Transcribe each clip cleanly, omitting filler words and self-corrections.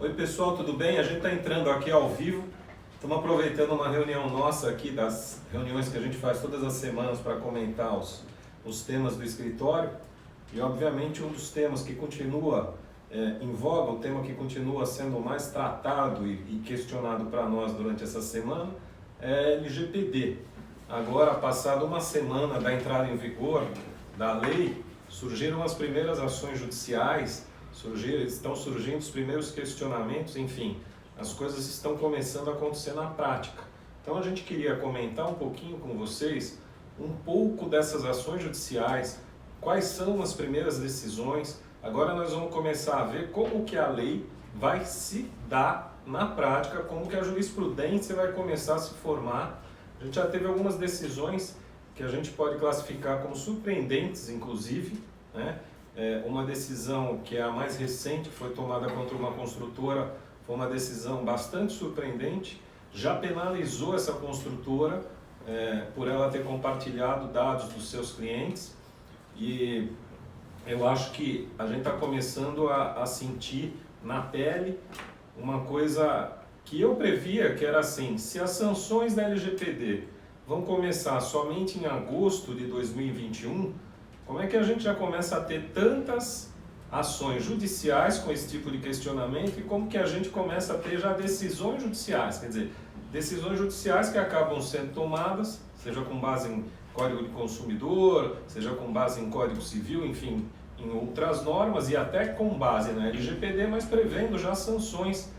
Oi pessoal, tudo bem? A gente está entrando aqui ao vivo. Estamos aproveitando uma reunião nossa aqui, das reuniões que a gente faz todas as semanas para comentar os temas do escritório. E obviamente um dos temas que continua em voga, o tema que continua sendo mais tratado e questionado para nós durante essa semana é LGPD. Agora, passada uma semana da entrada em vigor da lei, surgiram as primeiras ações judiciais, estão surgindo os primeiros questionamentos, enfim, as coisas estão começando a acontecer na prática. Então a gente queria comentar um pouquinho com vocês um pouco dessas ações judiciais, quais são as primeiras decisões. Agora nós vamos começar a ver como que a lei vai se dar na prática, como que a jurisprudência vai começar a se formar. A gente já teve algumas decisões que a gente pode classificar como surpreendentes, inclusive, né? Uma decisão que é a mais recente, foi tomada contra uma construtora, foi uma decisão bastante surpreendente, já penalizou essa construtora por ela ter compartilhado dados dos seus clientes, e eu acho que a gente está começando a sentir na pele uma coisa que eu previa, que era assim: se as sanções da LGPD vão começar somente em agosto de 2021, como é que a gente já começa a ter tantas ações judiciais com esse tipo de questionamento, e como que a gente começa a ter já decisões judiciais, quer dizer, decisões judiciais que acabam sendo tomadas, seja com base em Código de Consumidor, seja com base em Código Civil, enfim, em outras normas, e até com base na LGPD, mas prevendo já sanções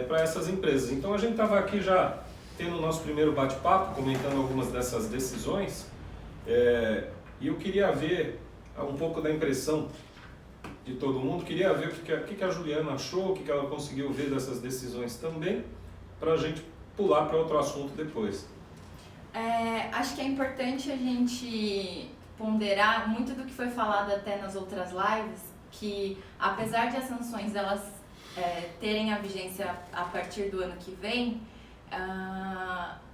para essas empresas. Então a gente estava aqui já tendo o nosso primeiro bate-papo, comentando algumas dessas decisões, e eu queria ver um pouco da impressão de todo mundo, queria ver o que a Juliana achou, o que ela conseguiu ver dessas decisões também, para a gente pular para outro assunto depois. Acho que é importante a gente ponderar muito do que foi falado até nas outras lives, que apesar de as sanções elas terem a vigência a partir do ano que vem,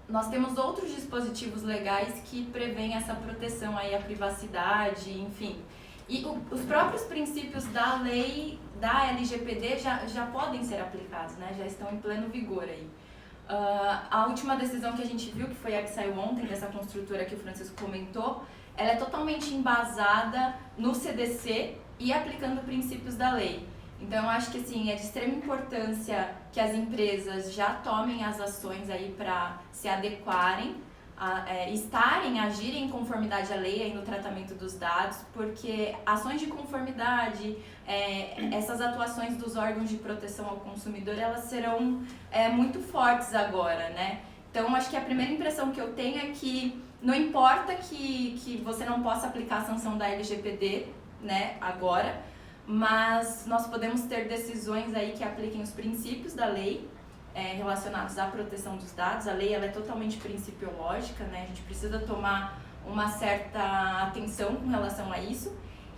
nós temos outros dispositivos legais que prevêem essa proteção aí à privacidade, enfim. E os próprios princípios da lei da LGPD já podem ser aplicados, né? Já estão em pleno vigor aí. A última decisão que a gente viu, que foi a que saiu ontem, dessa construtora que o Francisco comentou, ela é totalmente embasada no CDC e aplicando princípios da lei. Então, eu acho que assim, é de extrema importância que as empresas já tomem as ações aí para se adequarem, agirem em conformidade à lei aí no tratamento dos dados, porque ações de conformidade, essas atuações dos órgãos de proteção ao consumidor, elas serão muito fortes agora, né? Então, acho que a primeira impressão que eu tenho é que não importa que você não possa aplicar a sanção da LGPD, né, agora, mas nós podemos ter decisões aí que apliquem os princípios da lei relacionados à proteção dos dados. A lei ela é totalmente principiológica, né? A gente precisa tomar uma certa atenção com relação a isso,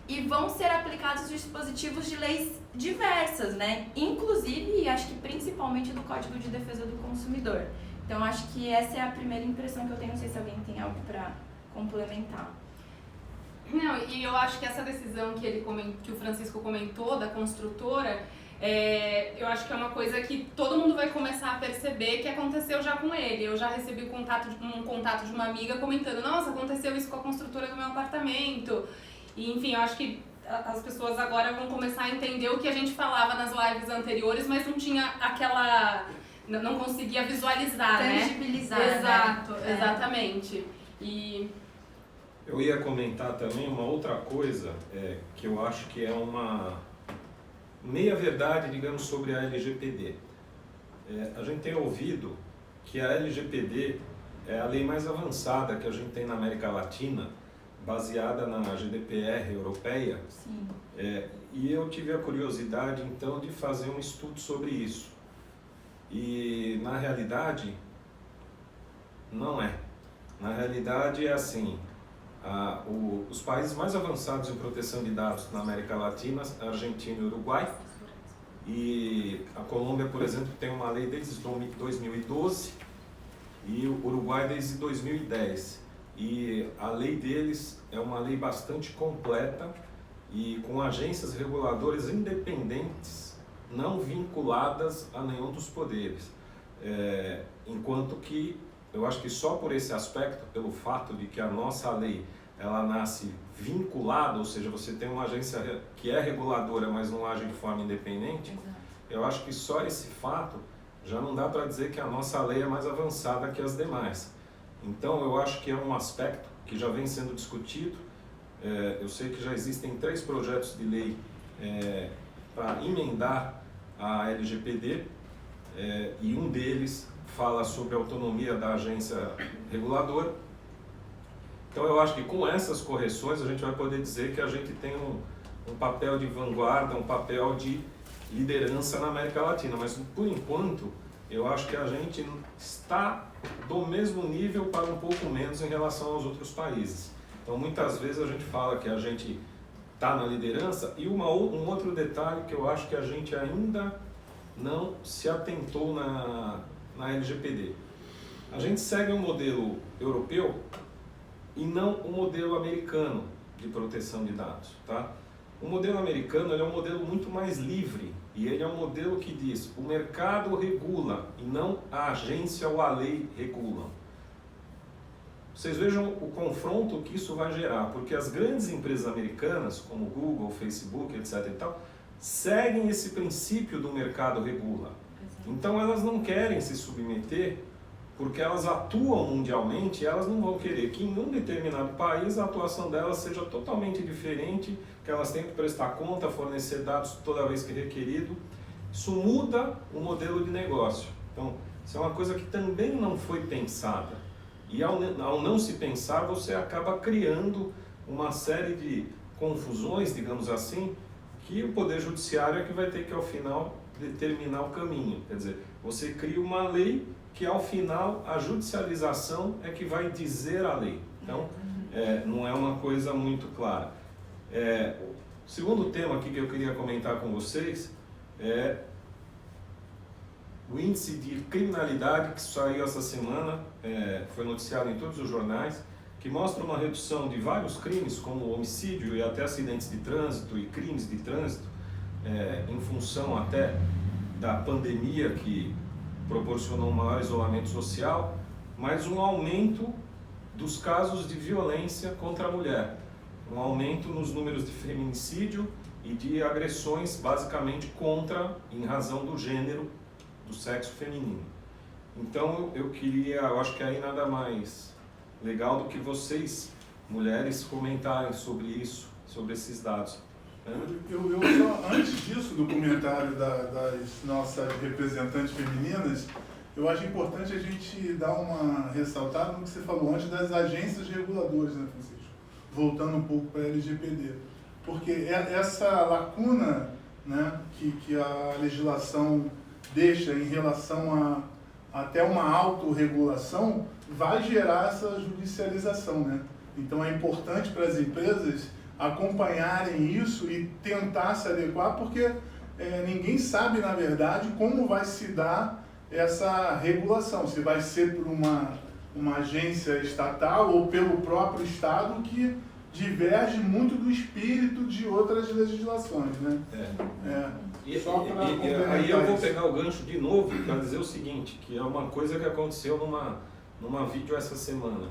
e vão ser aplicados dispositivos de leis diversas, né? Inclusive, e acho que principalmente do Código de Defesa do Consumidor. Então, acho que essa é a primeira impressão que eu tenho. Não sei se alguém tem algo para complementar. Não, e eu acho que essa decisão que o Francisco comentou, da construtora, eu acho que é uma coisa que todo mundo vai começar a perceber que aconteceu já com ele. Eu já recebi um contato de uma amiga comentando: nossa, aconteceu isso com a construtora do meu apartamento. E, enfim, eu acho que as pessoas agora vão começar a entender o que a gente falava nas lives anteriores, mas não tinha aquela... não conseguia visualizar, tangibilizar, né? Exato, né? Exatamente. E... eu ia comentar também uma outra coisa que eu acho que é uma meia-verdade, digamos, sobre a LGPD. A gente tem ouvido que a LGPD é a lei mais avançada que a gente tem na América Latina, baseada na GDPR europeia. Sim. E eu tive a curiosidade, então, de fazer um estudo sobre isso. E, na realidade, não é. Na realidade, é assim: os países mais avançados em proteção de dados na América Latina, Argentina e Uruguai, e a Colômbia, por exemplo, tem uma lei desde 2012 e o Uruguai desde 2010. E a lei deles é uma lei bastante completa e com agências reguladoras independentes não vinculadas a nenhum dos poderes. Enquanto que eu acho que só por esse aspecto, pelo fato de que a nossa lei ela nasce vinculada, ou seja, você tem uma agência que é reguladora, mas não age de forma independente, Exato. eu acho que só esse fato já não dá para dizer que a nossa lei é mais avançada que as demais. Então eu acho que é um aspecto que já vem sendo discutido. Eu sei que já existem 3 projetos de lei para emendar a LGPD, e um deles fala sobre a autonomia da agência reguladora. Então eu acho que com essas correções a gente vai poder dizer que a gente tem um papel de vanguarda, um papel de liderança na América Latina, mas por enquanto eu acho que a gente está do mesmo nível para um pouco menos em relação aos outros países. Então muitas vezes a gente fala que a gente está na liderança, e um outro detalhe que eu acho que a gente ainda não se atentou na LGPD. A gente segue um modelo europeu e não o modelo americano de proteção de dados, tá? O modelo americano ele é um modelo muito mais livre, e ele é um modelo que diz o mercado regula e não a agência ou a lei regulam. Vocês vejam o confronto que isso vai gerar, porque as grandes empresas americanas, como Google, Facebook, etc. e tal, seguem esse princípio do mercado regula. Então elas não querem se submeter, porque elas atuam mundialmente, e elas não vão querer que em um determinado país a atuação delas seja totalmente diferente, que elas tenham que prestar conta, fornecer dados toda vez que requerido. Isso muda o modelo de negócio. Então, isso é uma coisa que também não foi pensada. E ao não se pensar, você acaba criando uma série de confusões, digamos assim, que o Poder Judiciário é que vai ter que, ao final, determinar o caminho. Quer dizer, você cria uma lei que, ao final, a judicialização é que vai dizer a lei. Então, não é uma coisa muito clara. O segundo tema aqui que eu queria comentar com vocês é o índice de criminalidade que saiu essa semana, foi noticiado em todos os jornais, que mostra uma redução de vários crimes, como homicídio e até acidentes de trânsito e crimes de trânsito, em função até da pandemia que proporcionou um maior isolamento social, mas um aumento dos casos de violência contra a mulher, um aumento nos números de feminicídio e de agressões basicamente em razão do gênero, do sexo feminino. Então eu acho que aí nada mais legal do que vocês, mulheres, comentarem sobre isso, sobre esses dados. Eu só, antes disso, do comentário das nossas representantes femininas, eu acho importante a gente dar uma ressaltada no que você falou antes das agências reguladoras, né, Francisco? Voltando um pouco para a LGPD. Porque essa lacuna, né, que a legislação deixa em relação a até uma autorregulação, vai gerar essa judicialização, né? Então é importante para as empresas acompanharem isso e tentar se adequar, porque ninguém sabe, na verdade, como vai se dar essa regulação, se vai ser por uma agência estatal ou pelo próprio Estado, que diverge muito do espírito de outras legislações, né? Aí eu vou pegar o gancho de novo para dizer o seguinte, que é uma coisa que aconteceu numa vídeo essa semana.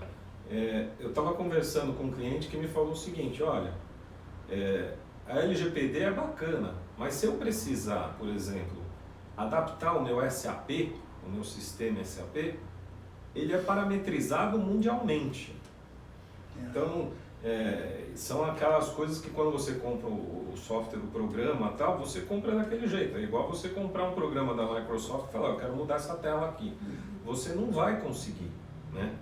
Eu estava conversando com um cliente que me falou o seguinte, olha, a LGPD é bacana, mas se eu precisar, por exemplo, adaptar o meu SAP, o meu sistema SAP, ele é parametrizado mundialmente. Então, são aquelas coisas que quando você compra o software, o programa tal, você compra daquele jeito. É igual você comprar um programa da Microsoft e falar, eu quero mudar essa tela aqui. Você não vai conseguir, né?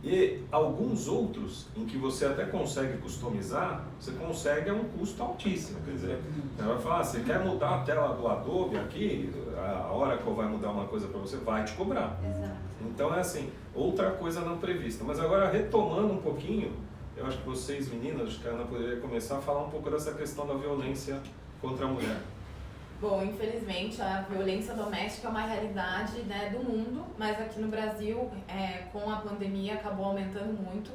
E alguns outros, em que você até consegue customizar, você consegue a um custo altíssimo. Quer dizer, você vai falar, você quer mudar a tela do Adobe aqui, a Oracle vai mudar uma coisa para você, vai te cobrar. Exato. Então é assim, outra coisa não prevista. Mas agora, retomando um pouquinho, eu acho que vocês, meninas, acho que a Ana poderia começar a falar um pouco dessa questão da violência contra a mulher. Bom, infelizmente a violência doméstica é uma realidade, né, do mundo, mas aqui no Brasil, com a pandemia, acabou aumentando muito.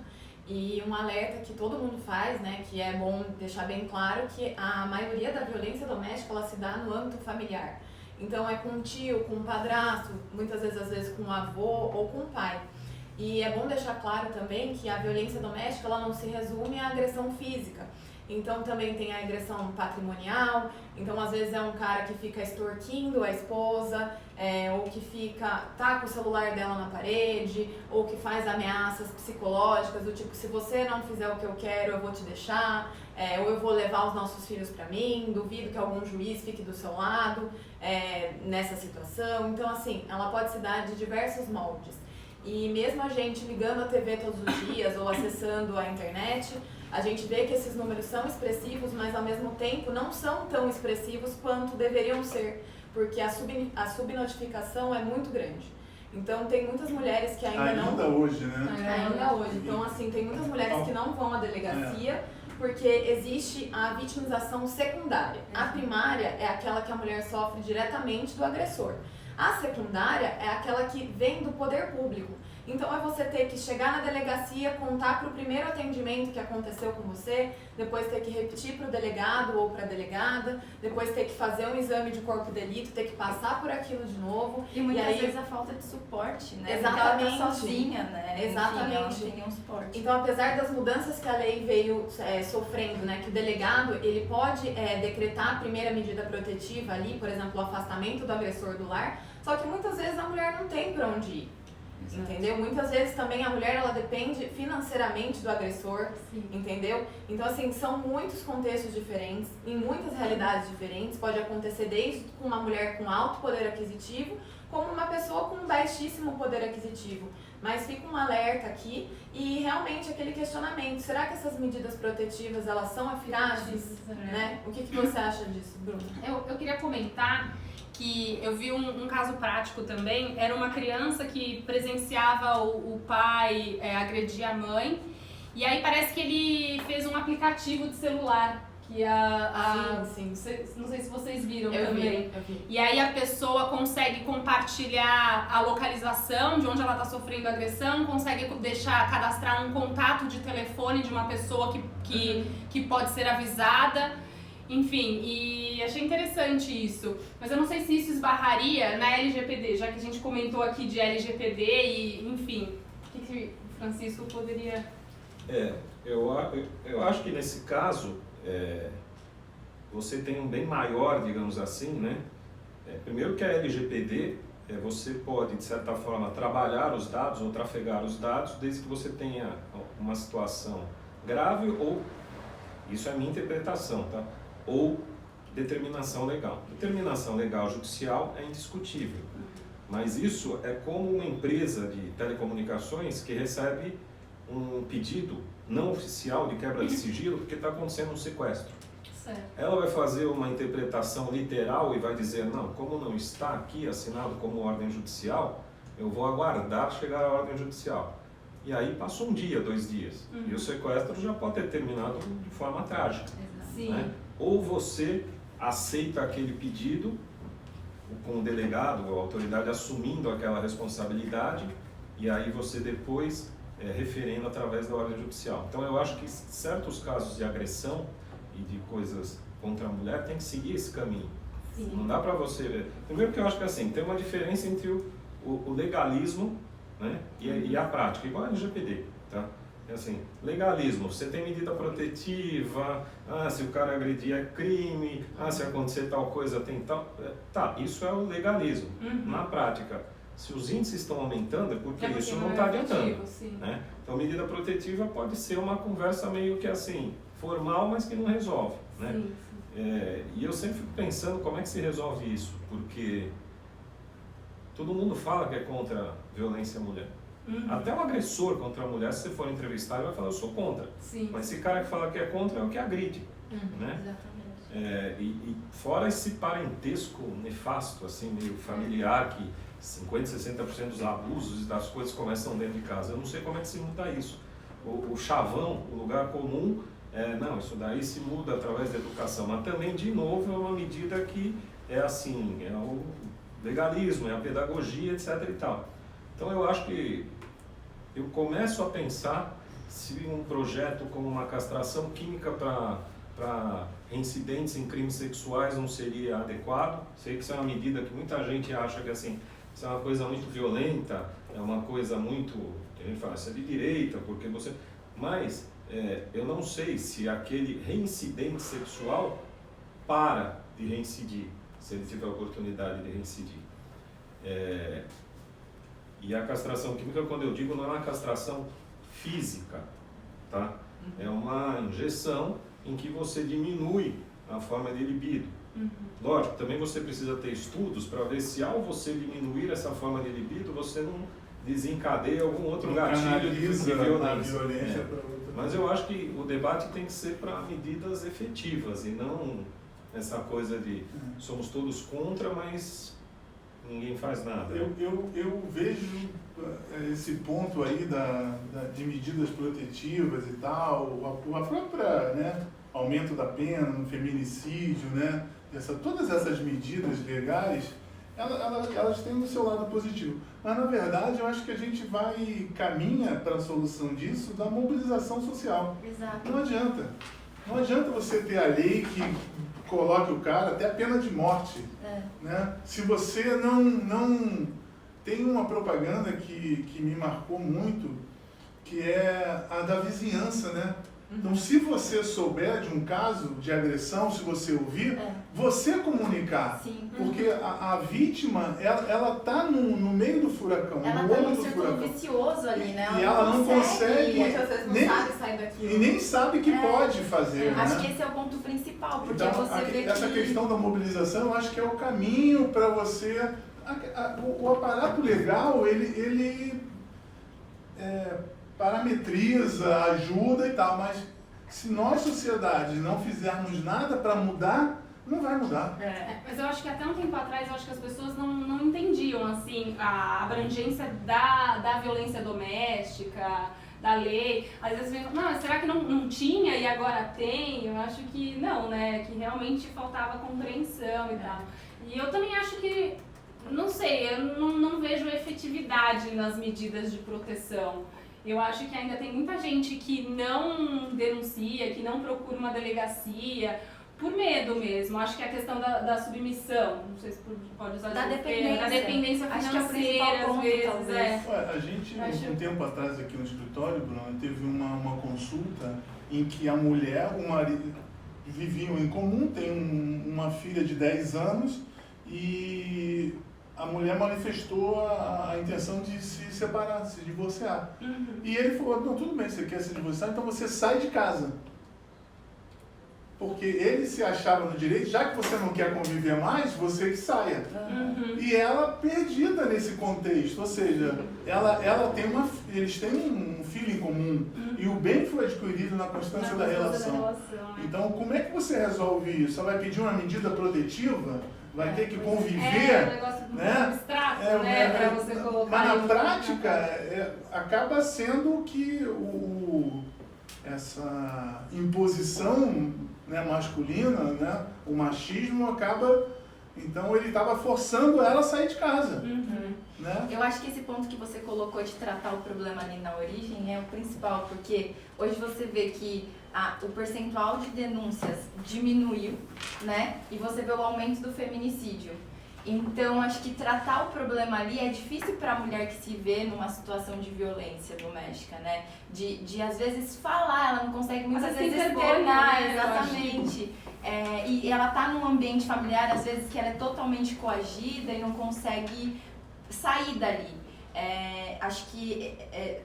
E um alerta que todo mundo faz, né, que é bom deixar bem claro que a maioria da violência doméstica ela se dá no âmbito familiar. Então é com um tio, com um padrasto, muitas vezes às vezes com um avô ou com um pai. E é bom deixar claro também que a violência doméstica ela não se resume à agressão física. Então também tem a agressão patrimonial, então às vezes é um cara que fica extorquindo a esposa, ou que tá com o celular dela na parede, ou que faz ameaças psicológicas do tipo, se você não fizer o que eu quero, eu vou te deixar, ou eu vou levar os nossos filhos pra mim, duvido que algum juiz fique do seu lado nessa situação. Então assim, ela pode se dar de diversos moldes. E mesmo a gente ligando a TV todos os dias ou acessando a internet, a gente vê que esses números são expressivos, mas ao mesmo tempo não são tão expressivos quanto deveriam ser, porque a subnotificação é muito grande. Então tem muitas mulheres que ainda hoje, né? Ainda hoje. Então assim, tem muitas mulheres que não vão à delegacia porque existe a vitimização secundária. A primária é aquela que a mulher sofre diretamente do agressor. A secundária é aquela que vem do poder público. Então é você ter que chegar na delegacia, contar para o primeiro atendimento que aconteceu com você, depois ter que repetir para o delegado ou para a delegada, depois ter que fazer um exame de corpo de delito, ter que passar por aquilo de novo. E muitas vezes a falta de suporte, né? Exatamente. Porque ela tá sozinha, né? Exatamente. Enfim, ela não tem nenhum suporte. Então, apesar das mudanças que a lei veio sofrendo, né, que o delegado ele pode decretar a primeira medida protetiva ali, por exemplo, o afastamento do agressor do lar, só que muitas vezes a mulher não tem para onde ir. Entendeu? Muitas vezes também a mulher ela depende financeiramente do agressor, entendeu? Então assim, são muitos contextos diferentes, em muitas realidades diferentes, pode acontecer desde com uma mulher com alto poder aquisitivo, como uma pessoa com baixíssimo poder aquisitivo. Mas fica um alerta aqui e realmente aquele questionamento, será que essas medidas protetivas elas são eficazes? Né? O que você acha disso, Bruno? Eu queria comentar que eu vi um caso prático também, era uma criança que presenciava o pai agredir a mãe, e aí parece que ele fez um aplicativo de celular, que Sim. não sei se vocês viram Eu também. vi. E aí a pessoa consegue compartilhar a localização de onde ela está sofrendo agressão, consegue cadastrar um contato de telefone de uma pessoa que pode ser avisada. Enfim, e achei interessante isso, mas eu não sei se isso esbarraria na LGPD, já que a gente comentou aqui de LGPD e, enfim, o que o Francisco poderia... Eu acho que nesse caso, você tem um bem maior, digamos assim, né? Primeiro que a LGPD, você pode, de certa forma, trabalhar os dados ou trafegar os dados, desde que você tenha uma situação grave ou, isso é a minha interpretação, tá? Ou determinação legal. Determinação legal judicial é indiscutível, mas isso é como uma empresa de telecomunicações que recebe um pedido não oficial de quebra de sigilo porque está acontecendo um sequestro. Certo. Ela vai fazer uma interpretação literal e vai dizer, não, como não está aqui assinado como ordem judicial, eu vou aguardar chegar a ordem judicial. E aí passa um dia, 2 dias, e o sequestro já pode ter terminado de forma trágica. Sim. Né? Ou você aceita aquele pedido com o delegado ou a autoridade assumindo aquela responsabilidade e aí você depois referendo através da ordem judicial. Então eu acho que certos casos de agressão e de coisas contra a mulher tem que seguir esse caminho. Sim. Não dá para você ver. Primeiro que eu acho que assim, tem uma diferença entre o legalismo, né, e a prática, igual a LGPD, tá? Assim, legalismo, você tem medida protetiva, se o cara agredir é crime, se acontecer tal coisa tem tal... Tá, isso é o legalismo. Na prática, se os índices estão aumentando é porque isso não está adiantando. Né? Então, medida protetiva pode ser uma conversa meio que assim, formal, mas que não resolve. Né? Sim. E eu sempre fico pensando como é que se resolve isso, porque todo mundo fala que é contra a violência à mulher. Até o agressor contra a mulher, se você for entrevistar, ele vai falar, eu sou contra. Sim. Mas esse cara que fala que é contra é o que agride. Né? Exatamente. E fora esse parentesco nefasto, assim, meio familiar, que 50%, 60% dos abusos e das coisas começam dentro de casa. Eu não sei como é que se muda isso. O chavão, o lugar comum, não, isso daí se muda através da educação. Mas também, de novo, é uma medida que é assim, é o legalismo, é a pedagogia, etc. e tal. Então eu acho que eu começo a pensar se um projeto como uma castração química para reincidentes em crimes sexuais não seria adequado. Sei que isso é uma medida que muita gente acha que assim, isso é uma coisa muito violenta, é uma coisa muito, a gente fala, isso é de direita, porque você... Mas eu não sei se aquele reincidente sexual para de reincidir, se ele tiver a oportunidade de reincidir. E a castração química, quando eu digo, não é uma castração física, tá? É uma injeção em que você diminui a forma de libido. Lógico, também você precisa ter estudos para ver se ao você diminuir essa forma de libido, você não desencadeia algum outro gatilho de violência. Mas eu acho que o debate tem que ser para medidas efetivas e não essa coisa de somos todos contra, mas ninguém faz nada. Eu vejo esse ponto aí de medidas protetivas e tal, a própria, né, aumento da pena no feminicídio, né, todas essas medidas legais, elas têm o seu lado positivo. Mas, na verdade, eu acho que a gente caminha para a solução disso da mobilização social. Exato. Não adianta. Não adianta você ter a lei que coloque o cara até a pena de morte. Né? Se você não... Tem uma propaganda que me marcou muito, que é a da vizinhança, né? Então, se você souber de um caso de agressão, se você ouvir, você comunicar. Sim. Porque a vítima, ela tá no meio do furacão, Ela no tá olho num do círculo furacão. vicioso ali, né? E ela não consegue, Muitas vezes não nem, sabe sair daquilo. e nem sabe que pode fazer, né? Acho que esse é o ponto principal, porque Então, você vê que... essa questão da mobilização, eu acho que é o caminho para você... O aparato legal, ele parametriza, ajuda e tal, mas se nós, sociedade, não fizermos nada para mudar, não vai mudar. Mas eu acho que até um tempo atrás, eu acho que as pessoas não entendiam, assim, a abrangência da violência doméstica, da lei. Às vezes vem, não, será que não tinha e agora tem? Eu acho que não, né? Que realmente faltava compreensão e tal. E eu também acho que, não sei, eu não vejo efetividade nas medidas de proteção. Eu acho que ainda tem muita gente que não denuncia, que não procura uma delegacia, por medo mesmo. Acho que é a questão da submissão, não sei se pode usar Da esse termo, dependência. da dependência Acho que é o financeira, principal ponto, às vezes. talvez. Ué, a gente, um tempo atrás aqui no escritório, Bruno, teve uma consulta em que a mulher, o marido, viviam em comum, tem uma filha de 10 anos e a mulher manifestou a intenção de se separar, se divorciar. E ele falou, não, tudo bem, você quer se divorciar, então você sai de casa. Porque ele se achava no direito, já que você não quer conviver mais, você que saia. E ela perdida nesse contexto, ou seja, eles têm um filho em comum e o bem foi adquirido na constância da relação. Então, como é que você resolve isso? Você vai pedir uma medida protetiva? Vai ter que conviver? Um negócio né? abstrato, né? Pra você colocar. Mas na em- prática, acaba sendo que essa imposição, né, masculina, né, o machismo acaba... Então ele estava forçando ela a sair de casa. Né? Eu acho que esse ponto que você colocou de tratar o problema ali na origem é o principal, porque hoje você vê que o percentual de denúncias diminuiu, né? E você vê o aumento do feminicídio. Então, acho que tratar o problema ali é difícil para a mulher que se vê numa situação de violência doméstica, né? De às vezes falar, ela não consegue muitas Às vezes vezes tem vergonha, externar, né? Eu acho. exatamente. E ela tá num ambiente familiar, às vezes, que ela é totalmente coagida e não consegue sair dali. Acho que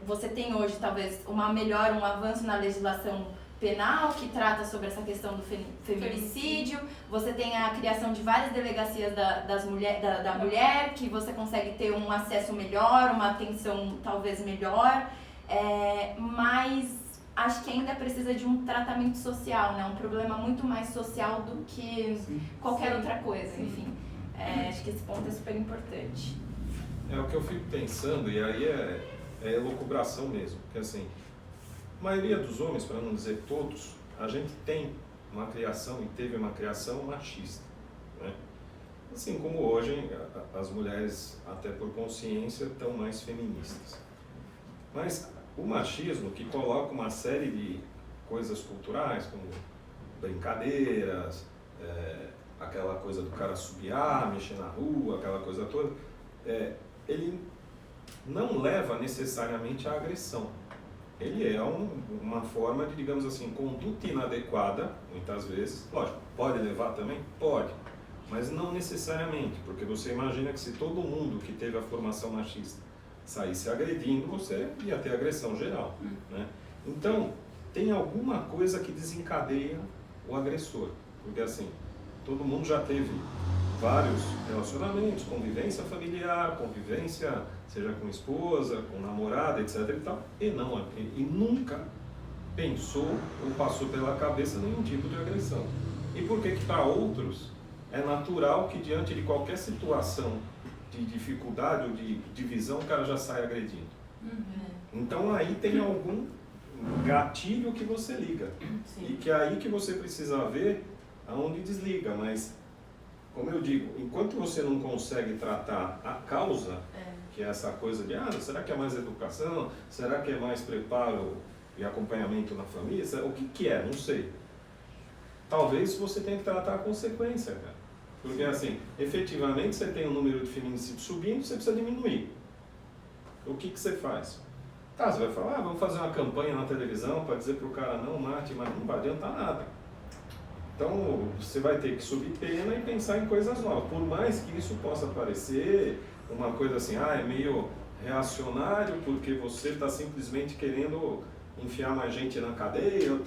você tem hoje, talvez, um avanço na legislação penal que trata sobre essa questão do feminicídio. Você tem a criação de várias delegacias da mulher, que você consegue ter um acesso melhor, uma atenção talvez melhor, mas acho que ainda precisa de um tratamento social, né? Um problema muito mais social do que qualquer outra coisa, enfim. Acho que esse ponto é super importante. É o que eu fico pensando, e aí é elucubração mesmo, porque assim, a maioria dos homens, para não dizer todos, a gente tem uma criação e teve uma criação machista, né? Assim como hoje as mulheres, até por consciência, estão mais feministas. Mas o machismo que coloca uma série de coisas culturais, como brincadeiras, aquela coisa do cara assobiar, mexer na rua, aquela coisa toda, ele não leva necessariamente à agressão. Ele é uma forma de, digamos assim, conduta inadequada, muitas vezes. Lógico, pode levar também? Pode. Mas não necessariamente, porque você imagina que se todo mundo que teve a formação machista saísse agredindo, você ia ter agressão geral, né? Então, tem alguma coisa que desencadeia o agressor. Porque assim, todo mundo já teve vários relacionamentos, convivência familiar, convivência, seja com esposa, com namorada, etc. e nunca pensou ou passou pela cabeça nenhum tipo de agressão. E por que para outros é natural que diante de qualquer situação de dificuldade ou de divisão o cara já sai agredindo? Então aí tem algum gatilho que você liga. Sim. E que é aí que você precisa ver aonde desliga, mas como eu digo, enquanto você não consegue tratar a causa, que é essa coisa de, será que é mais educação? Será que é mais preparo e acompanhamento na família? O que é? Não sei. Talvez você tenha que tratar a consequência, cara. Porque assim, efetivamente você tem um número de feminicídios subindo, você precisa diminuir. O que você faz? Tá, você vai falar, vamos fazer uma campanha na televisão para dizer para o cara não mate, mas não vai adiantar nada. Então, você vai ter que subir pena e pensar em coisas novas. Por mais que isso possa parecer uma coisa assim, é meio reacionário porque você está simplesmente querendo enfiar mais gente na cadeia. Eu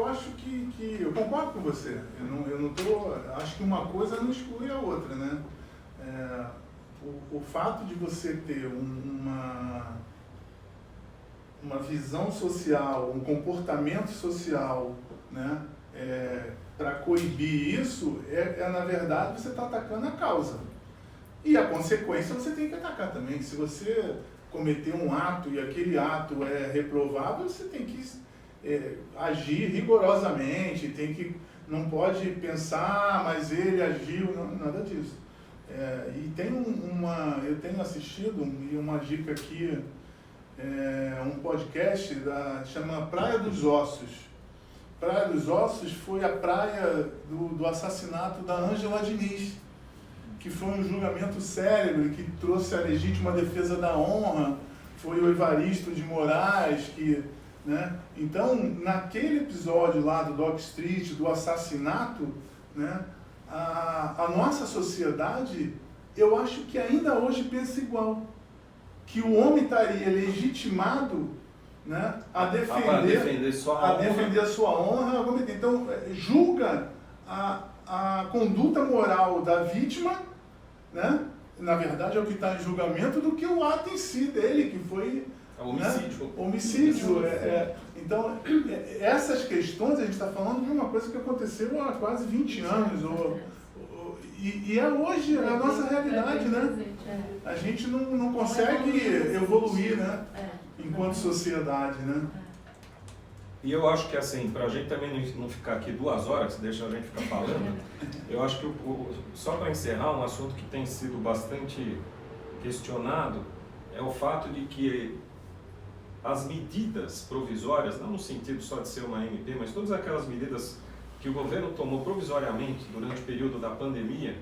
acho que eu concordo com você. Eu não tô, acho que uma coisa não exclui a outra, né? O fato de você ter uma visão social, um comportamento social, né, para coibir isso, na verdade você está atacando a causa. E a consequência você tem que atacar também. Se você cometer um ato e aquele ato é reprovável, você tem que agir rigorosamente, não pode pensar, mas ele agiu, não, nada disso. E tem eu tenho assistido, e uma dica aqui, um podcast chama Praia dos Ossos. Praia dos Ossos foi a praia do assassinato da Ângela Diniz, que foi um julgamento célebre, que trouxe a legítima defesa da honra, foi o Evaristo de Moraes, né? Então, naquele episódio lá do Doc Street, do assassinato, né, a nossa sociedade, eu acho que ainda hoje pensa igual, que o homem estaria legitimado, né, a defender a sua honra. Então, julga a conduta moral da vítima, né, na verdade é o que está em julgamento, do que o ato em si dele, que foi homicídio. Né? Homicídio. Então, essas questões, a gente está falando de uma coisa que aconteceu há quase 20 anos, e é hoje a nossa realidade, né? A gente não consegue evoluir, né? Enquanto sociedade, né? E eu acho que assim, para a gente também não ficar aqui 2 horas, deixa a gente ficar falando, eu acho que só para encerrar, um assunto que tem sido bastante questionado é o fato de que as medidas provisórias, não no sentido só de ser uma MP, mas todas aquelas medidas que o governo tomou provisoriamente durante o período da pandemia,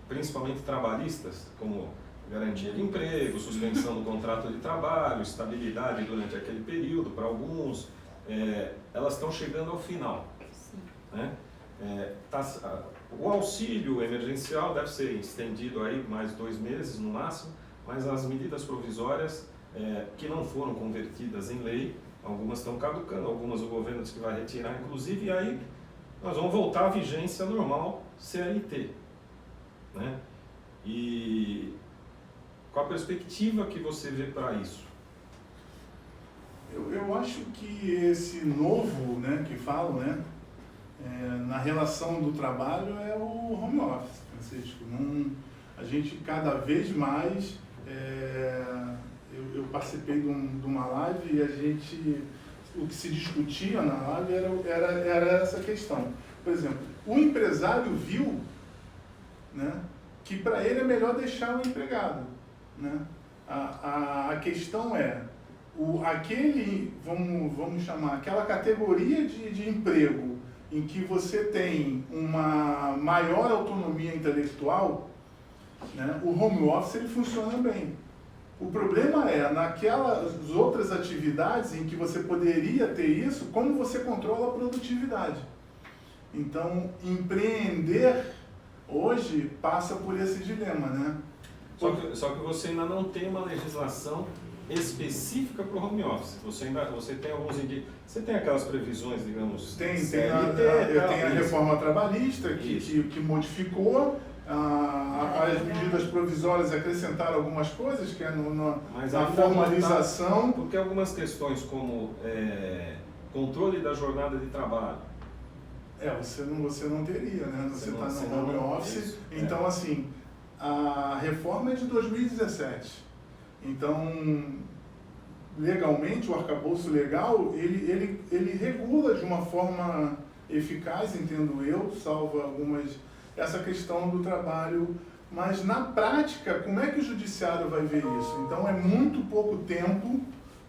principalmente trabalhistas, como garantia de emprego, suspensão do contrato de trabalho, estabilidade durante aquele período para alguns, elas estão chegando ao final. Né? O auxílio emergencial deve ser estendido aí mais 2 meses no máximo, mas as medidas provisórias que não foram convertidas em lei, algumas estão caducando, algumas o governo diz que vai retirar, inclusive, e aí nós vamos voltar à vigência normal CLT. Né? E qual a perspectiva que você vê para isso? Eu acho que esse novo, né, que falam, né, na relação do trabalho é o home office, Francisco. A gente cada vez mais, eu participei de uma live e o que se discutia na live era essa questão. Por exemplo, o empresário viu, né, que para ele é melhor deixar o empregado. Né? A questão vamos chamar, aquela categoria de emprego em que você tem uma maior autonomia intelectual, né, o home office ele funciona bem. O problema é, naquelas outras atividades em que você poderia ter isso, como você controla a produtividade. Então, empreender hoje passa por esse dilema, né? Só que você ainda não tem uma legislação específica para o home office. Você tem alguns você tem aquelas previsões, digamos, Tem CLT, eu tenho a isso. reforma trabalhista que modificou as medidas provisórias, acrescentaram algumas coisas, que é Mas na ainda formalização. não tá, porque algumas questões como controle da jornada de trabalho. Você não teria, né? Você está no home office. Isso, Então, assim, a reforma é de 2017. Então, legalmente, o arcabouço legal, ele regula de uma forma eficaz, entendo eu, salvo essa questão do trabalho. Mas, na prática, como é que o judiciário vai ver isso? Então, é muito pouco tempo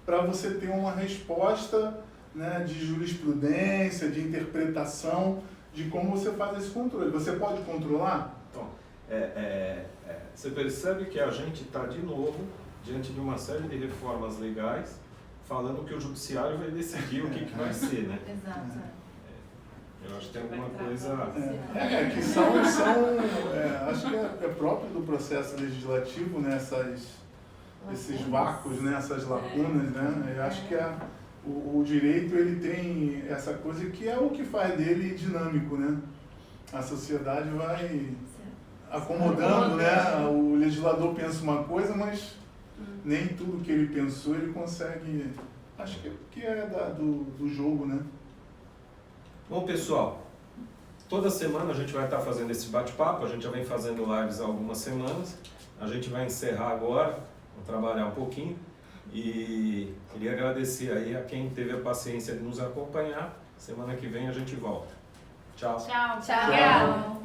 para você ter uma resposta, né, de jurisprudência, de interpretação, de como você faz esse controle. Você pode controlar? Então, você percebe que a gente está, de novo, diante de uma série de reformas legais, falando que o judiciário vai decidir o que vai ser, né? Exato. Eu acho que tem alguma coisa... Que acho que é próprio do processo legislativo, né, esses vácuos, né, essas lacunas, né? Eu acho que o direito ele tem essa coisa que é o que faz dele dinâmico, né? A sociedade vai acomodando, né? O legislador pensa uma coisa, mas nem tudo que ele pensou ele consegue. Acho que é do jogo, né? Bom, pessoal, toda semana a gente vai estar fazendo esse bate-papo, a gente já vem fazendo lives há algumas semanas, a gente vai encerrar agora, vou trabalhar um pouquinho e queria agradecer aí a quem teve a paciência de nos acompanhar. Semana que vem a gente volta. Tchau. Tchau. Tchau.